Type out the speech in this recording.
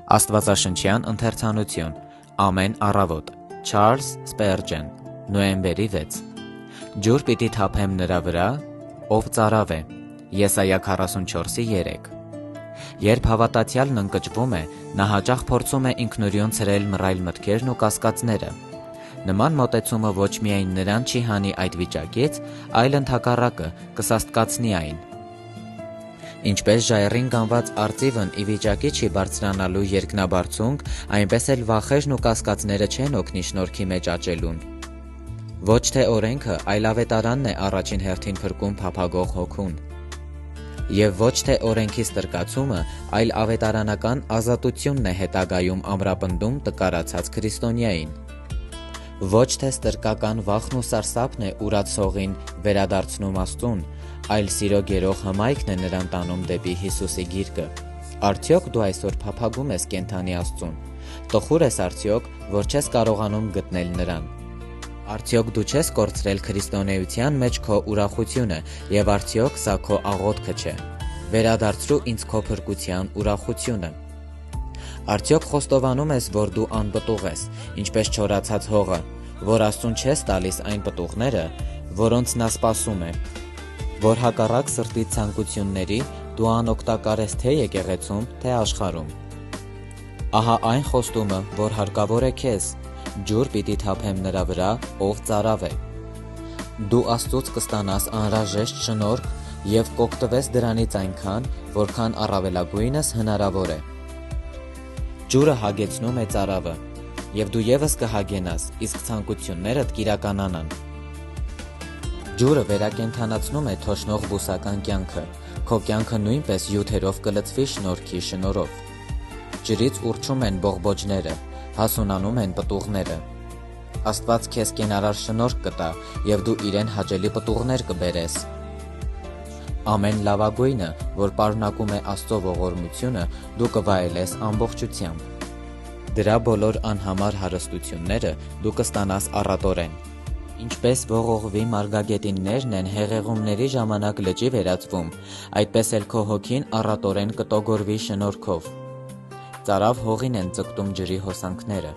Աստվածաշնչյան ընթերցանություն, ամեն առավոտ, Չարլզ Սպերջեն, նոյեմբերի 6։ Ջուր պիտի թափեմ նրա վրա, ով ծարավ է, Եսայա 44:3։ Երբ հավատացյալն ընկճվում է, նա հաճախ փորձում է ինքնուրույն ցրել մռայլ մտքերն ու կասկածները։ Նման մոտեցումը ոչ միայն նրան չի հանի այդ վիճակից, այլ ընդհակառակը կսաստկացնի այն։ Ինչպես ժայռին գանված արծիվն ի վիճակի չի բարձրանալու երկնաբարձունք, այնպես էլ վախերն ու կասկածները չեն օգնի շնորհքի մեջ աճելուն։ Ոչ թե օրենքը, այլ ավետարանն է առաջին հերթին փրկում փափագող հոգուն։ Եվ ոչ թե օրենքի ստրկացումը, այլ ավետարանական ազատությունն է հետագայում ամրապնդում տկարացած քրիստոնյային։ Ոչ թե ստրկական վախն ու սարսափն է ուրացողին վերադարձնում Աստծուն, այլ սիրո գերող հմայքն է նրան տանում դեպի Հիսուսի գիրկը։ Արդյոք դու այսօր փափագում ես կենդանի Աստծուն։ Տխուր ես արդյոք, որ չես կարողանում գտնել նրան։ Արդյոք դու չես կորցրել քրիստոնեության մեջ քո ուրախությունը, եւ արդյոք սա քո աղոթքը չէ։ Վերադարձրու ինձ քո փրկության ուրախությունը։ Արդյոք խոստովանում ես, որ դու անպտուղ ես, ինչպես չորացած հողը, որ Աստծուն չես տալիս այն պտուղները, որոնց նա սպասում է, որ հակառակ սրտի ցանկությունների դու անօգտակար ես թե եկեղեցում, թե աշխարհում։ Ահա այն խոստումը, որ հարկավոր է քեզ, ջուր պիտի թափեմ նրա վրա, ով ծարավ է։ Դու Աստծուց կստանաս անհրաժեշտ շնորհք եւ կօգտվես դրանից այնքան, որքան առավելագույնս հնարավոր է։ Ջուրը հագեցնում է ծարավը, եւ դու եւս կհագենաս, իսկ ցանկություններդ կիրականանան։ Ջուրը վերակենդանացնում է թոշնող բուսական կյանքը, քո կյանքը նույնպես յութերով կլցվի շնորհքի շնորհով։ Ջրից ուռչում են բողբոջները, հասունանում են պտուղները։ Աստված քեզ կենարար շնորհք կտա, եւ դու իրեն հաճելի պտուղներ կբերես։ Ամեն լավագույնը, որ պարունակում է Աստծո ողորմությունը, դու կվայելես ամբողջությամբ։ Դրա բոլոր անհամար հարստությունները դու կստանաս առատորեն։ Ինչպես ողողվի մարգագետիններն են հեղեղումների ժամանակ լճի վերածվում, այդպես էլ քո հոգին առատորեն կտոգորվի շնորհքով։ Ծարավ հողին են ձգտում ջրի հոսանքները։